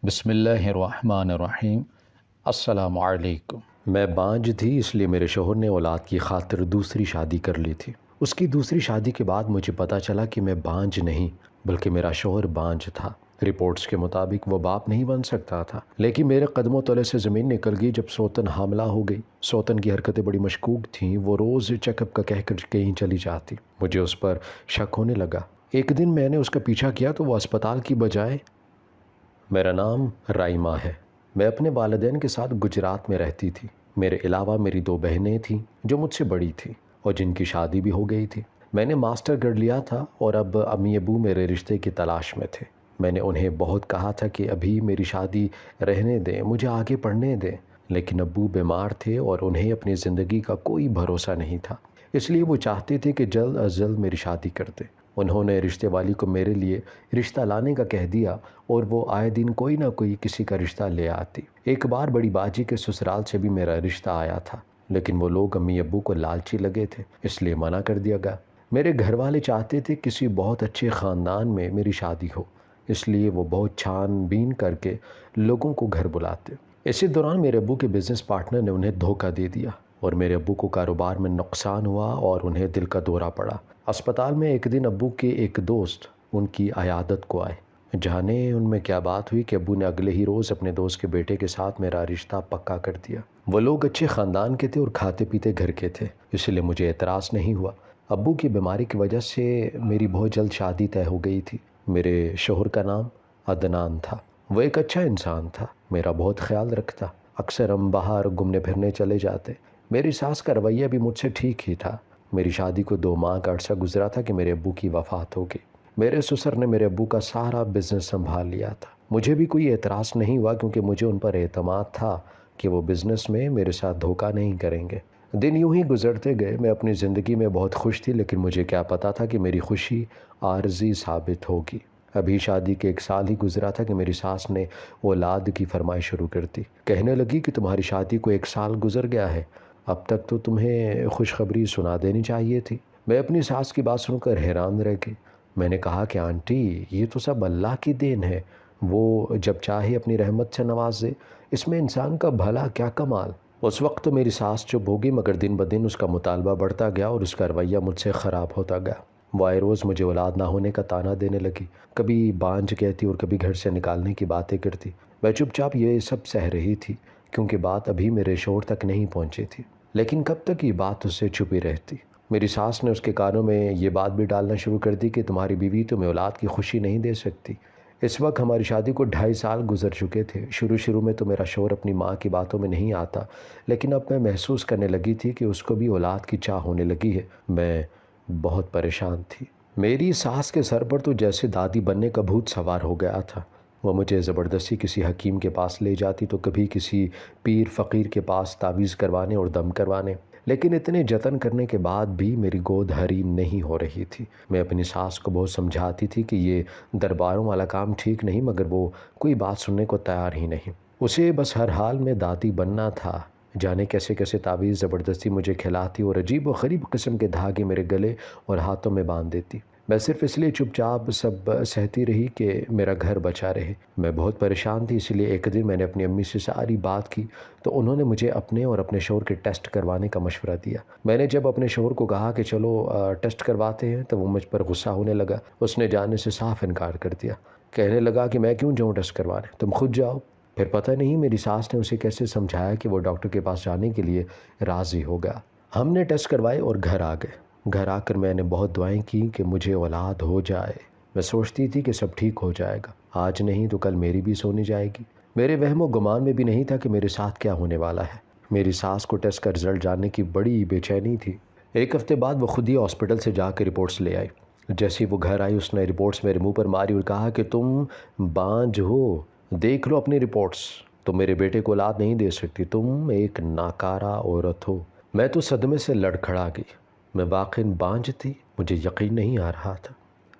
بسم اللہ الرحمن الرحیم۔ السلام علیکم۔ میں بانجھ تھی، اس لیے میرے شوہر نے اولاد کی خاطر دوسری شادی کر لی تھی۔ اس کی دوسری شادی کے بعد مجھے پتہ چلا کہ میں بانجھ نہیں بلکہ میرا شوہر بانجھ تھا۔ رپورٹس کے مطابق وہ باپ نہیں بن سکتا تھا، لیکن میرے قدموں تلے سے زمین نکل گئی جب سوتن حاملہ ہو گئی۔ سوتن کی حرکتیں بڑی مشکوک تھیں، وہ روز چیک اپ کا کہہ کر کہیں چلی جاتی۔ مجھے اس پر شک ہونے لگا۔ ایک دن میں نے اس کا پیچھا کیا تو وہ اسپتال کی بجائے میرا نام رائمہ ہے۔ میں اپنے والدین کے ساتھ گجرات میں رہتی تھی۔ میرے علاوہ میری 2 بہنیں تھیں جو مجھ سے بڑی تھیں اور جن کی شادی بھی ہو گئی تھی۔ میں نے ماسٹر کر لیا تھا اور اب امی ابو میرے رشتے کی تلاش میں تھے۔ میں نے انہیں بہت کہا تھا کہ ابھی میری شادی رہنے دیں، مجھے آگے پڑھنے دیں، لیکن ابو بیمار تھے اور انہیں اپنی زندگی کا کوئی بھروسہ نہیں تھا، اس لیے وہ چاہتے تھے کہ جلد از جلد میری شادی کر دیں۔ انہوں نے رشتے والی کو میرے لیے رشتہ لانے کا کہہ دیا اور وہ آئے دن کوئی نہ کوئی کسی کا رشتہ لے آتی۔ ایک بار بڑی باجی کے سسرال سے بھی میرا رشتہ آیا تھا، لیکن وہ لوگ امی ابو کو لالچی لگے تھے، اس لیے منع کر دیا گیا۔ میرے گھر والے چاہتے تھے کسی بہت اچھے خاندان میں میری شادی ہو، اس لیے وہ بہت چھان بین کر کے لوگوں کو گھر بلاتے۔ اسی دوران میرے ابو کے بزنس پارٹنر نے انہیں دھوکہ دے دیا اور میرے ابو کو کاروبار میں نقصان ہوا اور انہیں دل کا دورہ پڑا۔ اسپتال میں ایک دن ابو کے ایک دوست ان کی عیادت کو آئے۔ جانے ان میں کیا بات ہوئی کہ ابو نے اگلے ہی روز اپنے دوست کے بیٹے کے ساتھ میرا رشتہ پکا کر دیا۔ وہ لوگ اچھے خاندان کے تھے اور کھاتے پیتے گھر کے تھے، اس لیے مجھے اعتراض نہیں ہوا۔ ابو کی بیماری کی وجہ سے میری بہت جلد شادی طے ہو گئی تھی۔ میرے شوہر کا نام عدنان تھا۔ وہ ایک اچھا انسان تھا، میرا بہت خیال رکھتا۔ اکثر ہم باہر گھومنے پھرنے چلے جاتے۔ میری ساس کا رویہ بھی مجھ سے ٹھیک ہی تھا۔ میری شادی کو 2 ماہ کا عرصہ گزرا تھا کہ میرے ابو کی وفات ہو گئی۔ میرے سسر نے میرے ابو کا سارا بزنس سنبھال لیا تھا۔ مجھے بھی کوئی اعتراض نہیں ہوا کیونکہ مجھے ان پر اعتماد تھا کہ وہ بزنس میں میرے ساتھ دھوکہ نہیں کریں گے۔ دن یوں ہی گزرتے گئے۔ میں اپنی زندگی میں بہت خوش تھی، لیکن مجھے کیا پتا تھا کہ میری خوشی عارضی ثابت ہوگی۔ ابھی شادی کے 1 سال ہی گزرا تھا کہ میری ساس نے اولاد کی فرمائش شروع کر دی۔ کہنے لگی کہ تمہاری شادی کو 1 سال گزر گیا ہے، اب تک تو تمہیں خوشخبری سنا دینی چاہیے تھی۔ میں اپنی ساس کی بات سن کر حیران رہ گئی۔ میں نے کہا کہ آنٹی، یہ تو سب اللہ کی دین ہے، وہ جب چاہے اپنی رحمت سے نواز دے، اس میں انسان کا بھلا کیا کمال۔ اس وقت تو میری ساس چپ ہو گئی، مگر دن بدن اس کا مطالبہ بڑھتا گیا اور اس کا رویہ مجھ سے خراب ہوتا گیا۔ وہ آئے روز مجھے اولاد نہ ہونے کا طعنہ دینے لگی، کبھی بانجھ کہتی اور کبھی گھر سے نکالنے کی باتیں کرتی۔ میں چپ چاپ یہ سب سہ رہی تھی کیونکہ بات ابھی میرے شوہر تک نہیں پہنچی تھی، لیکن کب تک یہ بات اس سے چھپی رہتی۔ میری ساس نے اس کے کانوں میں یہ بات بھی ڈالنا شروع کر دی کہ تمہاری بیوی تمہیں اولاد کی خوشی نہیں دے سکتی۔ اس وقت ہماری شادی کو 2.5 سال گزر چکے تھے۔ شروع میں تو میرا شوہر اپنی ماں کی باتوں میں نہیں آتا، لیکن اب میں محسوس کرنے لگی تھی کہ اس کو بھی اولاد کی چاہ ہونے لگی ہے۔ میں بہت پریشان تھی۔ میری ساس کے سر پر تو جیسے دادی بننے کا بھوت سوار ہو گیا تھا۔ وہ مجھے زبردستی کسی حکیم کے پاس لے جاتی تو کبھی کسی پیر فقیر کے پاس تعویذ کروانے اور دم کروانے، لیکن اتنے جتن کرنے کے بعد بھی میری گود ہری نہیں ہو رہی تھی۔ میں اپنی ساس کو بہت سمجھاتی تھی کہ یہ درباروں والا کام ٹھیک نہیں، مگر وہ کوئی بات سننے کو تیار ہی نہیں۔ اسے بس ہر حال میں دادی بننا تھا۔ جانے کیسے کیسے تعویذ زبردستی مجھے کھلاتی اور عجیب و غریب قسم کے دھاگے میرے گلے اور ہاتھوں میں باندھ دیتی۔ میں صرف اس لیے چپ چاپ سب سہتی رہی کہ میرا گھر بچا رہے۔ میں بہت پریشان تھی، اس لیے ایک دن میں نے اپنی امی سے ساری بات کی تو انہوں نے مجھے اپنے اور اپنے شوہر کے ٹیسٹ کروانے کا مشورہ دیا۔ میں نے جب اپنے شوہر کو کہا کہ چلو ٹیسٹ کرواتے ہیں تو وہ مجھ پر غصہ ہونے لگا۔ اس نے جانے سے صاف انکار کر دیا، کہنے لگا کہ میں کیوں جاؤں ٹیسٹ کروانے، تم خود جاؤ۔ پھر پتہ نہیں میری ساس نے اسے کیسے سمجھایا کہ وہ ڈاکٹر کے پاس جانے کے لیے راضی ہو گیا۔ ہم نے ٹیسٹ کروائے اور گھر آ گئے۔ گھر آ کر میں نے بہت دعائیں کی کہ مجھے اولاد ہو جائے۔ میں سوچتی تھی کہ سب ٹھیک ہو جائے گا، آج نہیں تو کل میری بھی سونی جائے گی۔ میرے وہم و گمان میں بھی نہیں تھا کہ میرے ساتھ کیا ہونے والا ہے۔ میری ساس کو ٹیسٹ کا رزلٹ جاننے کی بڑی بے چینی تھی۔ 1 ہفتے بعد وہ خود ہی ہاسپٹل سے جا کے رپورٹس لے آئی۔ جیسے ہی وہ گھر آئی اس نے رپورٹس میرے منہ پر ماری اور کہا کہ تم بانجھ ہو، دیکھ لو اپنی رپورٹس، تم میرے بیٹے کو اولاد نہیں دے سکتی، تم ایک ناکارہ عورت ہو۔ میں تو صدمے سے لڑکھڑا گئی۔ میں واقعی بانجھ تھی، مجھے یقین نہیں آ رہا تھا۔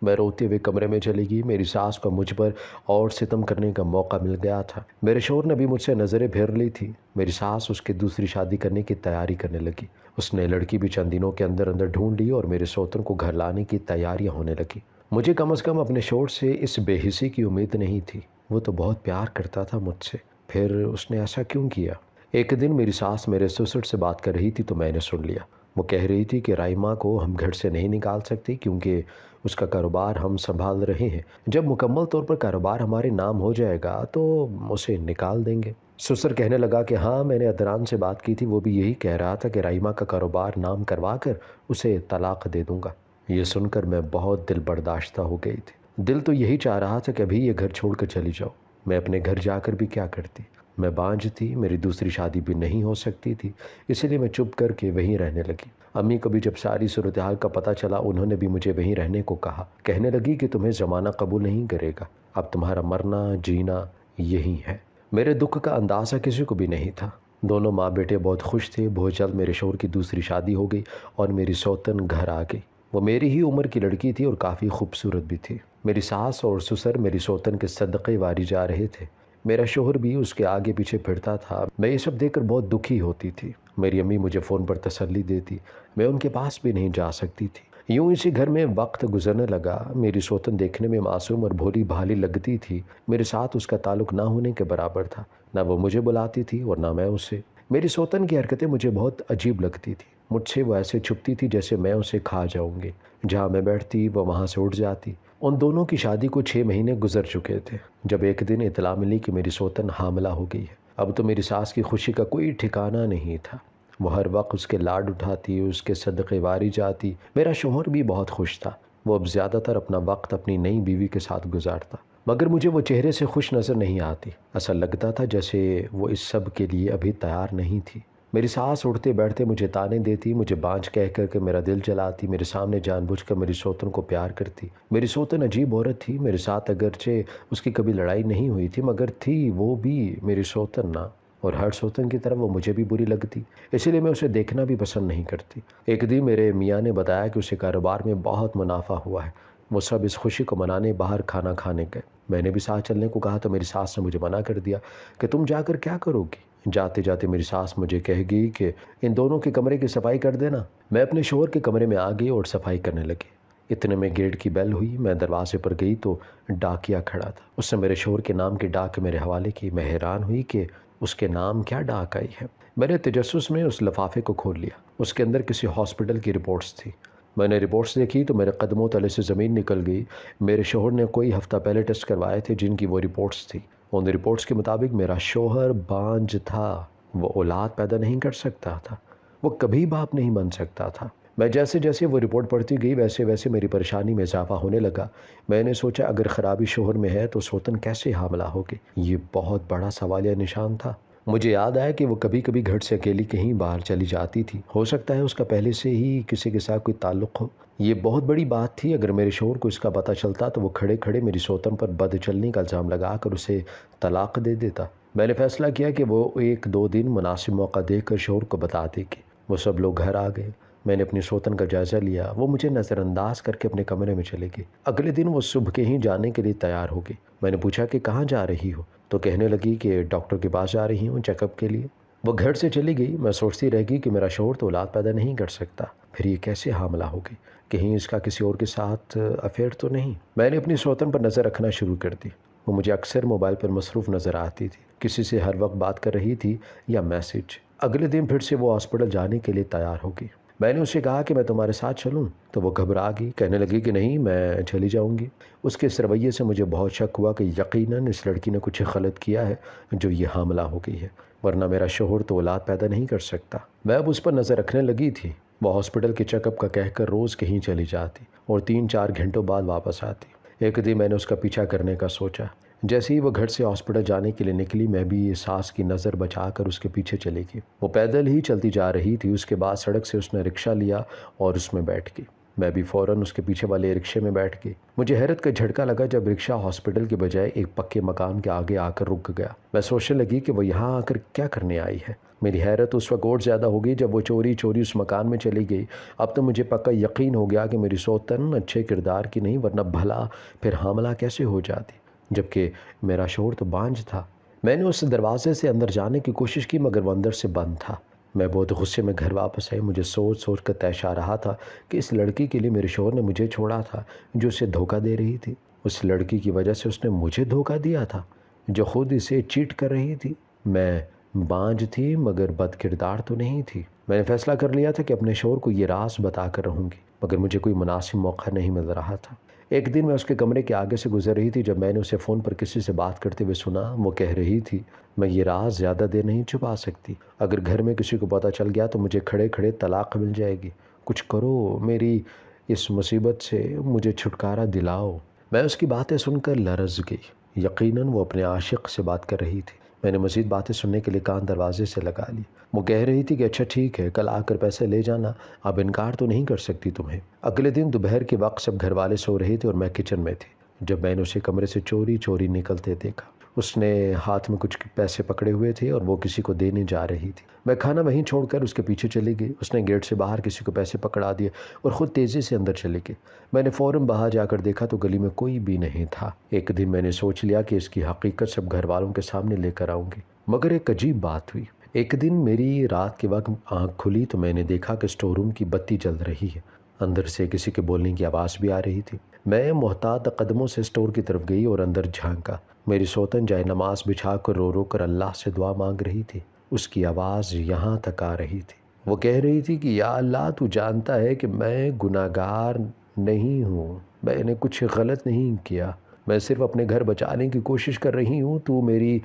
میں روتے ہوئے کمرے میں چلی گئی۔ میری ساس کو مجھ پر اور ستم کرنے کا موقع مل گیا تھا۔ میرے شوہر نے بھی مجھ سے نظریں پھیر لی تھی۔ میری ساس اس کی دوسری شادی کرنے کی تیاری کرنے لگی۔ اس نے لڑکی بھی چند دنوں کے اندر اندر ڈھونڈ لی اور میرے سوتن کو گھر لانے کی تیاریاں ہونے لگی۔ مجھے کم از کم اپنے شوہر سے اس بے حسی کی امید نہیں تھی۔ وہ تو بہت پیار کرتا تھا مجھ سے، پھر اس نے ایسا کیوں کیا؟ ایک دن میری ساس میرے سسر سے بات کر رہی تھی تو میں نے سن لیا۔ وہ کہہ رہی تھی کہ رائمہ کو ہم گھر سے نہیں نکال سکتے کیونکہ اس کا کاروبار ہم سنبھال رہے ہیں، جب مکمل طور پر کاروبار ہمارے نام ہو جائے گا تو اسے نکال دیں گے۔ سسر کہنے لگا کہ ہاں، میں نے عدنان سے بات کی تھی، وہ بھی یہی کہہ رہا تھا کہ رائمہ کا کاروبار نام کروا کر اسے طلاق دے دوں گا۔ یہ سن کر میں بہت دل برداشتہ ہو گئی تھی۔ دل تو یہی چاہ رہا تھا کہ ابھی یہ گھر چھوڑ کر چلی جاؤ۔ میں اپنے گھر جا کر بھی کیا کرتی؟ میں بانجھ تھی، میری دوسری شادی بھی نہیں ہو سکتی تھی، اسی لیے میں چپ کر کے وہیں رہنے لگی۔ امی کو بھی جب ساری صورتحال کا پتہ چلا، انہوں نے بھی مجھے وہیں رہنے کو کہا۔ کہنے لگی کہ تمہیں زمانہ قبول نہیں کرے گا، اب تمہارا مرنا جینا یہی ہے۔ میرے دکھ کا اندازہ کسی کو بھی نہیں تھا۔ دونوں ماں بیٹے بہت خوش تھے۔ بہت جلد میرے شوہر کی دوسری شادی ہو گئی اور میری سوتن گھر آ گئی۔ وہ میری ہی عمر کی لڑکی تھی اور کافی خوبصورت بھی تھی۔ میری ساس اور سسر میری سوتن کے صدقے واری جا رہے تھے۔ میرا شوہر بھی اس کے آگے پیچھے پھرتا تھا۔ میں یہ سب دیکھ کر بہت دکھی ہوتی تھی۔ میری امی مجھے فون پر تسلی دیتی، میں ان کے پاس بھی نہیں جا سکتی تھی۔ یوں اسی گھر میں وقت گزرنے لگا۔ میری سوتن دیکھنے میں معصوم اور بھولی بھالی لگتی تھی۔ میرے ساتھ اس کا تعلق نہ ہونے کے برابر تھا، نہ وہ مجھے بلاتی تھی اور نہ میں اسے۔ میری سوتن کی حرکتیں مجھے بہت عجیب لگتی تھی۔ مجھ سے وہ ایسے چھپتی تھی جیسے میں اسے کھا جاؤں گی۔ جہاں میں بیٹھتی وہ وہاں سے اٹھ جاتی۔ ان دونوں کی شادی کو 6 مہینے گزر چکے تھے جب ایک دن اطلاع ملی کہ میری سوتن حاملہ ہو گئی ہے۔ اب تو میری ساس کی خوشی کا کوئی ٹھکانہ نہیں تھا۔ وہ ہر وقت اس کے لاڈ اٹھاتی، اس کے صدقے واری جاتی۔ میرا شوہر بھی بہت خوش تھا۔ وہ اب زیادہ تر اپنا وقت اپنی نئی بیوی کے ساتھ گزارتا، مگر مجھے وہ چہرے سے خوش نظر نہیں آتی۔ ایسا لگتا تھا جیسے وہ اس سب کے لیے ابھی تیار نہیں تھی۔ میری ساس اٹھتے بیٹھتے مجھے تانے دیتی، مجھے بانجھ کہہ کر کے میرا دل جلاتی، میرے سامنے جان بوجھ کر میری سوتن کو پیار کرتی۔ میری سوتن عجیب عورت تھی، میرے ساتھ اگرچہ اس کی کبھی لڑائی نہیں ہوئی تھی، مگر تھی وہ بھی میری سوتن نہ، اور ہر سوتن کی طرح وہ مجھے بھی بری لگتی، اسی لیے میں اسے دیکھنا بھی پسند نہیں کرتی۔ ایک دن میرے میاں نے بتایا کہ اسے کاروبار میں بہت منافع ہوا ہے۔ وہ سب اس خوشی کو منانے باہر کھانا کھانے گئے۔ میں نے بھی ساتھ چلنے کو کہا تو میری ساس نے مجھے منع کر دیا کہ تم جا کر کیا کرو گی؟ جاتے جاتے میری ساس مجھے کہہ گئی کہ ان دونوں کے کمرے کی صفائی کر دینا۔ میں اپنے شوہر کے کمرے میں آ گئی اور صفائی کرنے لگی۔ اتنے میں گیٹ کی بیل ہوئی۔ میں دروازے پر گئی تو ڈاکیا کھڑا تھا۔ اس نے میرے شوہر کے نام کی ڈاک میرے حوالے کی۔ میں حیران ہوئی کہ اس کے نام کیا ڈاک آئی ہے۔ میں نے تجسس میں اس لفافے کو کھول لیا۔ اس کے اندر کسی ہاسپٹل کی رپورٹس تھی۔ میں نے رپورٹس دیکھی تو میرے قدموں تلے سے زمین نکل گئی۔ میرے شوہر نے کوئی ہفتہ پہلے ٹیسٹ کروائے تھے جن کی وہ رپورٹس تھی۔ ان رپورٹس کے مطابق میرا شوہر بانجھ تھا۔ وہ اولاد پیدا نہیں کر سکتا تھا، وہ کبھی باپ نہیں بن سکتا تھا۔ میں جیسے جیسے وہ رپورٹ پڑھتی گئی ویسے ویسے میری پریشانی میں اضافہ ہونے لگا۔ میں نے سوچا اگر خرابی شوہر میں ہے تو سوتن کیسے حاملہ ہوگی؟ یہ بہت بڑا سوالیہ نشان تھا۔ مجھے یاد آیا کہ وہ کبھی کبھی گھر سے اکیلی کہیں باہر چلی جاتی تھی۔ ہو سکتا ہے اس کا پہلے سے ہی کسی کے ساتھ کوئی تعلق ہو۔ یہ بہت بڑی بات تھی۔ اگر میرے شوہر کو اس کا پتہ چلتا تو وہ کھڑے کھڑے میری سوتن پر بد چلنے کا الزام لگا کر اسے طلاق دے دیتا۔ میں نے فیصلہ کیا کہ وہ 1-2 دن مناسب موقع دے کر شوہر کو بتا دے گی۔ وہ سب لوگ گھر آ گئے۔ میں نے اپنی سوتن کا جائزہ لیا۔ وہ مجھے نظر انداز کر کے اپنے کمرے میں چلے گئی۔ اگلے دن وہ صبح کے ہی جانے کے لیے تیار ہو گئی۔ میں نے پوچھا کہ کہاں جا رہی ہو؟ تو کہنے لگی کہ ڈاکٹر کے پاس جا رہی ہوں چیک اپ کے لیے۔ وہ گھر سے چلی گئی۔ میں سوچتی رہ گئی کہ میرا شوہر تو اولاد پیدا نہیں کر سکتا، پھر یہ کیسے حاملہ ہو گئی؟ کہیں اس کا کسی اور کے ساتھ افیئر تو نہیں؟ میں نے اپنی سوتن پر نظر رکھنا شروع کر دی۔ وہ مجھے اکثر موبائل پر مصروف نظر آتی تھی، کسی سے ہر وقت بات کر رہی تھی یا میسج۔ اگلے دن پھر سے وہ ہاسپٹل جانے کے لیے تیار ہو گئی۔ میں نے اسے کہا کہ میں تمہارے ساتھ چلوں تو وہ گھبرا گئی، کہنے لگی کہ نہیں، میں چلی جاؤں گی۔ اس کے اس رویے سے مجھے بہت شک ہوا کہ یقیناً اس لڑکی نے کچھ غلط کیا ہے جو یہ حاملہ ہو گئی ہے، ورنہ میرا شوہر تو اولاد پیدا نہیں کر سکتا۔ میں اب اس پر نظر رکھنے لگی تھی۔ وہ ہاسپٹل کے چیک اپ کا کہہ کر روز کہیں چلی جاتی اور 3-4 گھنٹوں بعد واپس آتی۔ ایک دن میں نے اس کا پیچھا کرنے کا سوچا۔ جیسے ہی وہ گھر سے ہاسپٹل جانے کے لیے نکلی، میں بھی ساس کی نظر بچا کر اس کے پیچھے چلی گئی۔ وہ پیدل ہی چلتی جا رہی تھی۔ اس کے بعد سڑک سے اس نے رکشہ لیا اور اس میں بیٹھ گئی۔ میں بھی فوراً اس کے پیچھے والے رکشے میں بیٹھ گئی۔ مجھے حیرت کا جھٹکا لگا جب رکشہ ہاسپٹل کے بجائے ایک پکے مکان کے آگے آ کر رک گیا۔ میں سوچنے لگی کہ وہ یہاں آ کر کیا کرنے آئی ہے۔ میری حیرت اس وقت اور زیادہ ہو گئی جب وہ چوری چوری اس مکان میں چلی گئی۔ اب تو مجھے پکا یقین ہو گیا کہ میری سوتن اچھے کردار کی نہیں، ورنہ بھلا پھر حاملہ کیسے ہو جاتی، جبکہ میرا شوہر تو بانجھ تھا۔ میں نے اس دروازے سے اندر جانے کی کوشش کی مگر وہ اندر سے بند تھا۔ میں بہت غصے میں گھر واپس آئی۔ مجھے سوچ سوچ کر طے آ رہا تھا کہ اس لڑکی کے لیے میرے شوہر نے مجھے چھوڑا تھا جو اسے دھوکہ دے رہی تھی۔ اس لڑکی کی وجہ سے اس نے مجھے دھوکہ دیا تھا۔ جو خود اسے چیٹ کر رہی تھی۔ میں بانجھ تھی مگر بد کردار تو نہیں تھی۔ میں نے فیصلہ کر لیا تھا کہ اپنے شوہر کو یہ راز بتا کر رہوں گی، مگر مجھے کوئی مناسب موقع نہیں مل رہا تھا۔ ایک دن میں اس کے کمرے کے آگے سے گزر رہی تھی جب میں نے اسے فون پر کسی سے بات کرتے ہوئے سنا۔ وہ کہہ رہی تھی، میں یہ راز زیادہ دیر نہیں چھپا سکتی، اگر گھر میں کسی کو پتہ چل گیا تو مجھے کھڑے کھڑے طلاق مل جائے گی، کچھ کرو، میری اس مصیبت سے مجھے چھٹکارا دلاؤ۔ میں اس کی باتیں سن کر لرز گئی۔ یقیناً وہ اپنے عاشق سے بات کر رہی تھی۔ میں نے مزید باتیں سننے کے لیے کان دروازے سے لگا لی۔ وہ کہہ رہی تھی کہ اچھا ٹھیک ہے، کل آ کر پیسے لے جانا، اب انکار تو نہیں کر سکتی تمہیں۔ اگلے دن دوپہر کے وقت سب گھر والے سو رہے تھے اور میں کچن میں تھی جب میں نے اسے کمرے سے چوری چوری نکلتے دیکھا۔ اس نے ہاتھ میں کچھ پیسے پکڑے ہوئے تھے اور وہ کسی کو دینے جا رہی تھی۔ میں کھانا وہیں چھوڑ کر اس کے پیچھے چلی گئی۔ اس نے گیٹ سے باہر کسی کو پیسے پکڑا دیے اور خود تیزی سے اندر چلی گئی۔ میں نے فوراً باہر جا کر دیکھا تو گلی میں کوئی بھی نہیں تھا۔ ایک دن میں نے سوچ لیا کہ اس کی حقیقت سب گھر والوں کے سامنے لے کر آؤں گی، مگر ایک عجیب بات ہوئی۔ ایک دن میری رات کے وقت آنکھ کھلی تو میں نے دیکھا کہ اسٹور روم کی بتی جل رہی ہے۔ اندر سے کسی کے بولنے کی آواز بھی آ رہی تھی۔ میں محتاط قدموں سے اسٹور کی طرف گئی اور اندر جھانکا۔ میری سوتن جائے نماز بچھا کر رو رو کر اللہ سے دعا مانگ رہی تھی۔ اس کی آواز یہاں تک آ رہی تھی۔ وہ کہہ رہی تھی کہ یا اللہ، تو جانتا ہے کہ میں گناہگار نہیں ہوں، میں نے کچھ غلط نہیں کیا، میں صرف اپنے گھر بچانے کی کوشش کر رہی ہوں، تو میری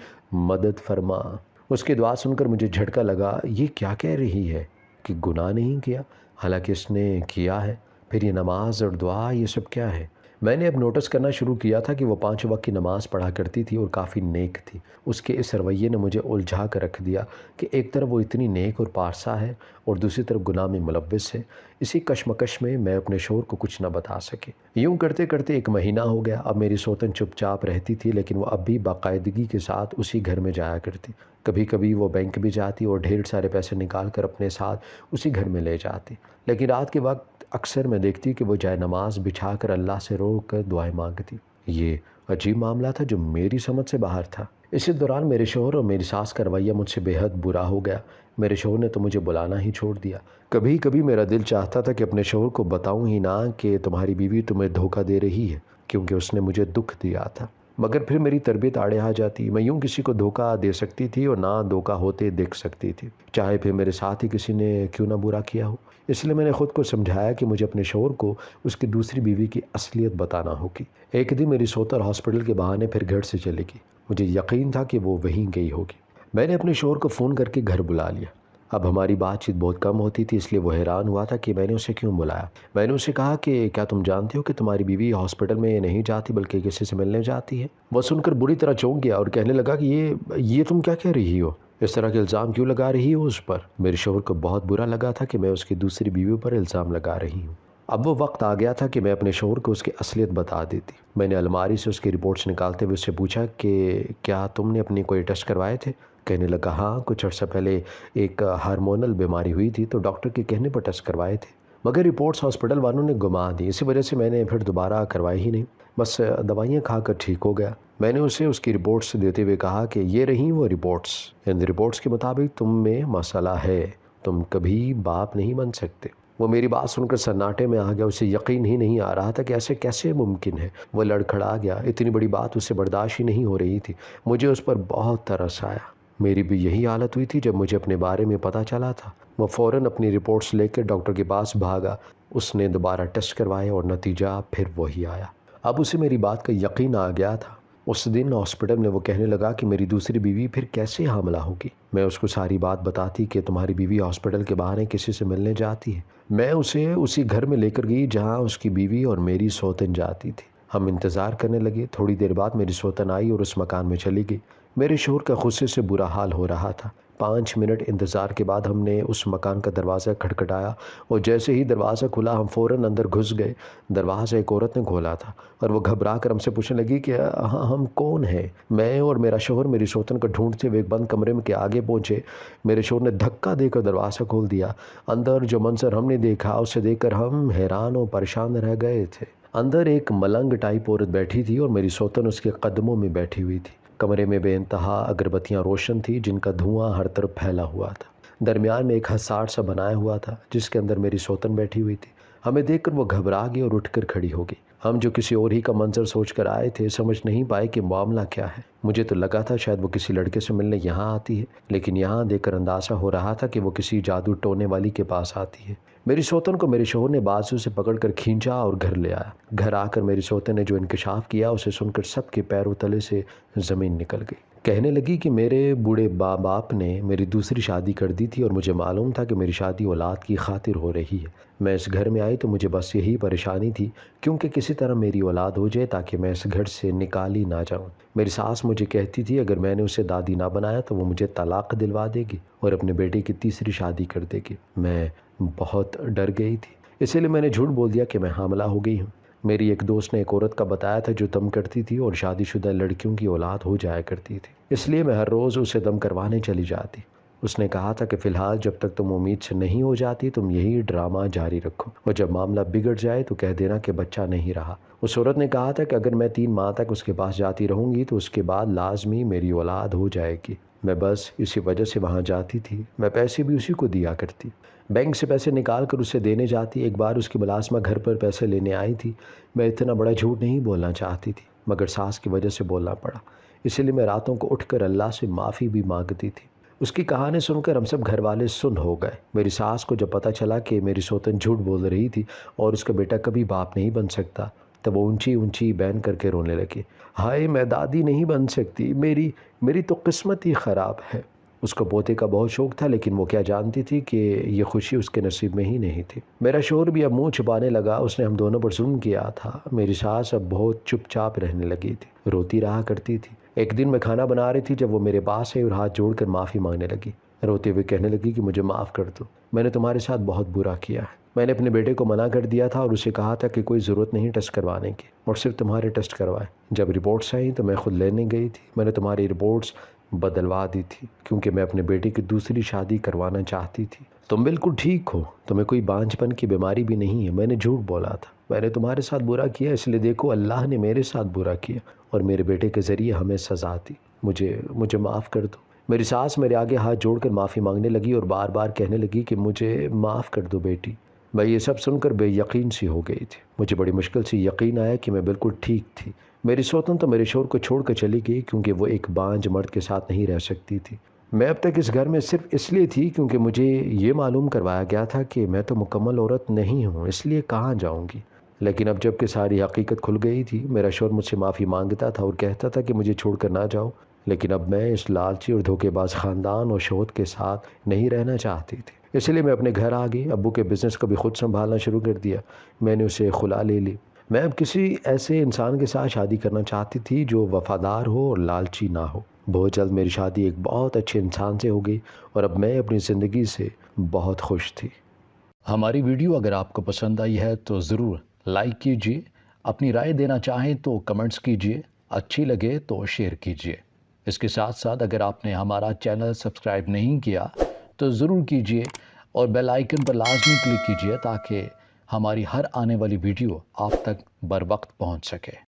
مدد فرما۔ اس کی دعا سن کر مجھے جھٹکا لگا۔ یہ کیا کہہ رہی ہے کہ گناہ نہیں کیا، حالانکہ اس نے کیا ہے؟ پھر یہ نماز اور دعا یہ سب کیا ہے؟ میں نے اب نوٹس کرنا شروع کیا تھا کہ وہ 5 وقت کی نماز پڑھا کرتی تھی اور کافی نیک تھی۔ اس کے اس رویے نے مجھے الجھا کر رکھ دیا کہ ایک طرف وہ اتنی نیک اور پارسا ہے اور دوسری طرف گناہ میں ملوث ہے۔ اسی کشمکش میں اپنے شوہر کو کچھ نہ بتا سکے۔ یوں کرتے کرتے 1 مہینہ ہو گیا۔ اب میری سوتن چپ چاپ رہتی تھی، لیکن وہ اب بھی باقاعدگی کے ساتھ اسی گھر میں جایا کرتی۔ کبھی کبھی وہ بینک بھی جاتی اور ڈھیر سارے پیسے نکال کر اپنے ساتھ اسی گھر میں لے جاتی، لیکن رات کے وقت اکثر میں دیکھتی کہ وہ جائے نماز بچھا کر اللہ سے رو کر دعائیں مانگتی۔ یہ عجیب معاملہ تھا جو میری سمجھ سے باہر تھا۔ اسی دوران میرے شوہر اور میری ساس کا رویہ مجھ سے بے حد برا ہو گیا۔ میرے شوہر نے تو مجھے بلانا ہی چھوڑ دیا۔ کبھی کبھی میرا دل چاہتا تھا کہ اپنے شوہر کو بتاؤں ہی نہ کہ تمہاری بیوی تمہیں دھوکہ دے رہی ہے، کیونکہ اس نے مجھے دکھ دیا تھا، مگر پھر میری تربیت آڑے آ جاتی۔ میں یوں کسی کو دھوکہ دے سکتی تھی اور نہ دھوکہ ہوتے دیکھ سکتی تھی، چاہے پھر میرے ساتھ ہی کسی نے کیوں نہ برا کیا ہو۔ اس لیے میں نے خود کو سمجھایا کہ مجھے اپنے شوہر کو اس کی دوسری بیوی کی اصلیت بتانا ہوگی۔ ایک دن میری سوتر ہاسپٹل کے بہانے پھر گھر سے چلے گی۔ مجھے یقین تھا کہ وہ وہیں گئی ہوگی۔ میں نے اپنے شوہر کو فون کر کے گھر بلا لیا۔ اب ہماری بات چیت بہت کم ہوتی تھی، اس لیے وہ حیران ہوا تھا کہ میں نے اسے کیوں بلایا۔ میں نے اسے کہا کہ کیا تم جانتے ہو کہ تمہاری بیوی ہاسپٹل میں نہیں جاتی بلکہ کسی سے ملنے جاتی ہے؟ وہ سن کر بری طرح چونک گیا اور کہنے لگا کہ یہ تم کیا کہہ رہی ہو؟ اس طرح کے الزام کیوں لگا رہی ہو اس پر؟ میرے شوہر کو بہت برا لگا تھا کہ میں اس کی دوسری بیوی پر الزام لگا رہی ہوں۔ اب وہ وقت آ گیا تھا کہ میں اپنے شوہر کو اس کی اصلیت بتا دیتی۔ میں نے الماری سے اس کی رپورٹس نکالتے ہوئے اس سے پوچھا کہ کیا تم نے اپنے کوئی ٹیسٹ کروائے تھے؟ کہنے لگا ہاں، کچھ عرصہ پہلے ایک ہارمونل بیماری ہوئی تھی تو ڈاکٹر کے کہنے پر ٹیسٹ کروائے تھے، مگر رپورٹس ہاسپٹل والوں نے گما دی، اسی وجہ سے میں نے پھر دوبارہ کروائی ہی نہیں، بس دوائیاں کھا کر ٹھیک ہو گیا۔ میں نے اسے اس کی رپورٹس دیتے ہوئے کہا کہ یہ رہیں وہ رپورٹس، ان رپورٹس کے مطابق تم میں مسئلہ ہے، تم کبھی باپ نہیں بن سکتے۔ وہ میری بات سن کر سناٹے میں آ گیا۔ اسے یقین ہی نہیں آ رہا تھا کہ ایسے کیسے ممکن ہے۔ وہ لڑکھڑا گیا، اتنی بڑی بات اس سے برداشت ہی نہیں ہو رہی تھی۔ مجھے اس پر بہت ترس آیا۔ میری بھی یہی حالت ہوئی تھی جب مجھے اپنے بارے میں پتہ چلا تھا۔ وہ فوراً اپنی رپورٹس لے کر ڈاکٹر کے پاس بھاگا۔ اس نے دوبارہ ٹیسٹ کروائے اور نتیجہ پھر وہی آیا۔ اب اسے میری بات کا یقین آ گیا تھا۔ اس دن ہاسپٹل میں وہ کہنے لگا کہ میری دوسری بیوی پھر کیسے حاملہ ہوگی۔ میں اس کو ساری بات بتاتی کہ تمہاری بیوی ہاسپٹل کے بہانے کسی سے ملنے جاتی ہے۔ میں اسے اسی گھر میں لے کر گئی جہاں اس کی بیوی اور میری سوتن جاتی تھی۔ ہم انتظار کرنے لگے۔ تھوڑی دیر بعد میری سوتن آئی اور اس مکان میں چلی گئی۔ میرے شوہر کا غصے سے برا حال ہو رہا تھا۔ 5 منٹ انتظار کے بعد ہم نے اس مکان کا دروازہ کھٹکھٹایا اور جیسے ہی دروازہ کھلا ہم فوراً اندر گھس گئے۔ دروازہ ایک عورت نے کھولا تھا اور وہ گھبرا کر ہم سے پوچھنے لگی کہ ہم کون ہیں؟ میں اور میرا شوہر میری سوتن کو ڈھونڈتے ہوئے ایک بند کمرے میں کے آگے پہنچے۔ میرے شوہر نے دھکا دے کر دروازہ کھول دیا۔ اندر جو منظر ہم نے دیکھا اسے دیکھ کر ہم حیران اور پریشان رہ گئے تھے۔ اندر ایک ملنگ ٹائپ عورت بیٹھی تھی اور میری سوتن اس کے قدموں میں بیٹھی ہوئی تھی۔ کمرے میں بے انتہا اگربتیاں روشن تھیں جن کا دھواں ہر طرف پھیلا ہوا تھا۔ درمیان میں ایک حساڑ سا بنایا ہوا تھا جس کے اندر میری سوتن بیٹھی ہوئی تھی۔ ہمیں دیکھ کر وہ گھبرا گئی اور اٹھ کر کھڑی ہو گئی۔ ہم جو کسی اور ہی کا منظر سوچ کر آئے تھے سمجھ نہیں پائے کہ معاملہ کیا ہے۔ مجھے تو لگا تھا شاید وہ کسی لڑکے سے ملنے یہاں آتی ہے، لیکن یہاں دیکھ کر اندازہ ہو رہا تھا کہ وہ کسی جادو ٹونے والی کے پاس آتی ہے۔ میری سوتن کو میرے شوہر نے بازو سے پکڑ کر کھینچا اور گھر لے آیا۔ گھر آ کر میری سوتن نے جو انکشاف کیا اسے سن کر سب کے پیروں تلے سے زمین نکل گئی۔ کہنے لگی کہ میرے بوڑھے باپ نے میری دوسری شادی کر دی تھی اور مجھے معلوم تھا کہ میری شادی اولاد کی خاطر ہو رہی ہے۔ میں اس گھر میں آئی تو مجھے بس یہی پریشانی تھی کیونکہ کسی طرح میری اولاد ہو جائے تاکہ میں اس گھر سے نکالی نہ جاؤں۔ میری ساس مجھے کہتی تھی اگر میں نے اسے دادی نہ بنایا تو وہ مجھے طلاق دلوا دے گی اور اپنے بیٹے کی تیسری شادی کر دے گی۔ میں بہت ڈر گئی تھی، اسی لیے میں نے جھوٹ بول دیا کہ میں حاملہ ہو گئی ہوں۔ میری ایک دوست نے ایک عورت کا بتایا تھا جو دم کرتی تھی اور شادی شدہ لڑکیوں کی اولاد ہو جایا کرتی تھی، اس لیے میں ہر روز اسے دم کروانے چلی جاتی۔ اس نے کہا تھا کہ فی الحال جب تک تم امید سے نہیں ہو جاتی تم یہی ڈرامہ جاری رکھو اور جب معاملہ بگڑ جائے تو کہہ دینا کہ بچہ نہیں رہا۔ اس عورت نے کہا تھا کہ اگر میں 3 ماہ تک اس کے پاس جاتی رہوں گی تو اس کے بعد لازمی میری اولاد ہو جائے گی۔ میں بس اسی وجہ سے وہاں جاتی تھی، میں پیسے بھی اسی کو دیا کرتی، بینک سے پیسے نکال کر اسے دینے جاتی۔ ایک بار اس کی ملازمہ گھر پر پیسے لینے آئی تھی، میں اتنا بڑا جھوٹ نہیں بولنا چاہتی تھی مگر ساس کی وجہ سے بولنا پڑا، اسی لیے میں راتوں کو اٹھ کر اللہ سے معافی بھی مانگتی تھی۔ اس کی کہانی سن کر ہم سب گھر والے سن ہو گئے۔ میری ساس کو جب پتہ چلا کہ میری سوتن جھوٹ بول رہی تھی اور اس کا بیٹا کبھی باپ نہیں بن سکتا تب وہ اونچی اونچی بین کر کے رونے لگی۔ ہائے میں دادی نہیں بن سکتی، میری تو قسمت ہی خراب ہے۔ اس کو پوتے کا بہت شوق تھا لیکن وہ کیا جانتی تھی کہ یہ خوشی اس کے نصیب میں ہی نہیں تھی۔ میرا شوہر بھی اب منہ چھپانے لگا، اس نے ہم دونوں پر ظلم کیا تھا۔ میری ساس اب بہت چپ چاپ رہنے لگی تھی، روتی رہا کرتی تھی۔ ایک دن میں کھانا بنا رہی تھی جب وہ میرے پاس آئی اور ہاتھ جوڑ کر معافی مانگنے لگی، روتے ہوئے کہنے لگی کہ مجھے معاف کر دو، میں نے تمہارے ساتھ بہت برا کیا ہے۔ میں نے اپنے بیٹے کو منع کر دیا تھا اور اسے کہا تھا کہ کوئی ضرورت نہیں ٹیسٹ کروانے کی اور صرف تمہارے ٹیسٹ کروائے۔ جب رپورٹس آئیں تو میں خود لینے گئی تھی، میں نے تمہاری رپورٹس بدلوا دی تھی کیونکہ میں اپنے بیٹے کی دوسری شادی کروانا چاہتی تھی۔ تم بالکل ٹھیک ہو، تمہیں کوئی بانجھ پن کی بیماری بھی نہیں ہے۔ میں نے جھوٹ بولا تھا، میں نے تمہارے ساتھ برا کیا، اس لیے دیکھو اللہ نے میرے ساتھ برا کیا اور میرے بیٹے کے ذریعے ہمیں سزا دی، مجھے معاف کر دو۔ میری ساس میرے آگے ہاتھ جوڑ کر معافی مانگنے لگی اور بار بار کہنے لگی کہ مجھے معاف کر دو بیٹی۔ میں یہ سب سن کر بے یقین سی ہو گئی تھی، مجھے بڑی مشکل سے یقین آیا کہ میں بالکل ٹھیک تھی۔ میری سوتن تو میرے شوہر کو چھوڑ کر چلی گئی کیونکہ وہ ایک بانجھ مرد کے ساتھ نہیں رہ سکتی تھی۔ میں اب تک اس گھر میں صرف اس لیے تھی کیونکہ مجھے یہ معلوم کروایا گیا تھا کہ میں تو مکمل عورت نہیں ہوں، اس لیے کہاں جاؤں گی۔ لیکن اب جب کہ ساری حقیقت کھل گئی تھی، میرا شوہر مجھ سے معافی مانگتا تھا اور کہتا تھا کہ مجھے چھوڑ کر نہ جاؤ، لیکن اب میں اس لالچی اور دھوکے باز خاندان اور شوہر کے ساتھ نہیں رہنا چاہتی تھی۔ اس لیے میں اپنے گھر آ گئی، ابو کے بزنس کو بھی خود سنبھالنا شروع کر دیا۔ میں نے اسے خلا لے لی۔ میں اب کسی ایسے انسان کے ساتھ شادی کرنا چاہتی تھی جو وفادار ہو اور لالچی نہ ہو۔ بہت جلد میری شادی ایک بہت اچھے انسان سے ہو گئی اور اب میں اپنی زندگی سے بہت خوش تھی۔ ہماری ویڈیو اگر آپ کو پسند آئی ہے تو ضرور لائک کیجئے، اپنی رائے دینا چاہیں تو کمنٹس کیجئے، اچھی لگے تو شیئر کیجئے۔ اس کے ساتھ ساتھ اگر آپ نے ہمارا چینل سبسکرائب نہیں کیا تو ضرور کیجئے اور بیل آئیکن پر لازمی کلک کیجئے تاکہ ہماری ہر آنے والی ویڈیو آپ تک بر وقت پہنچ سکے۔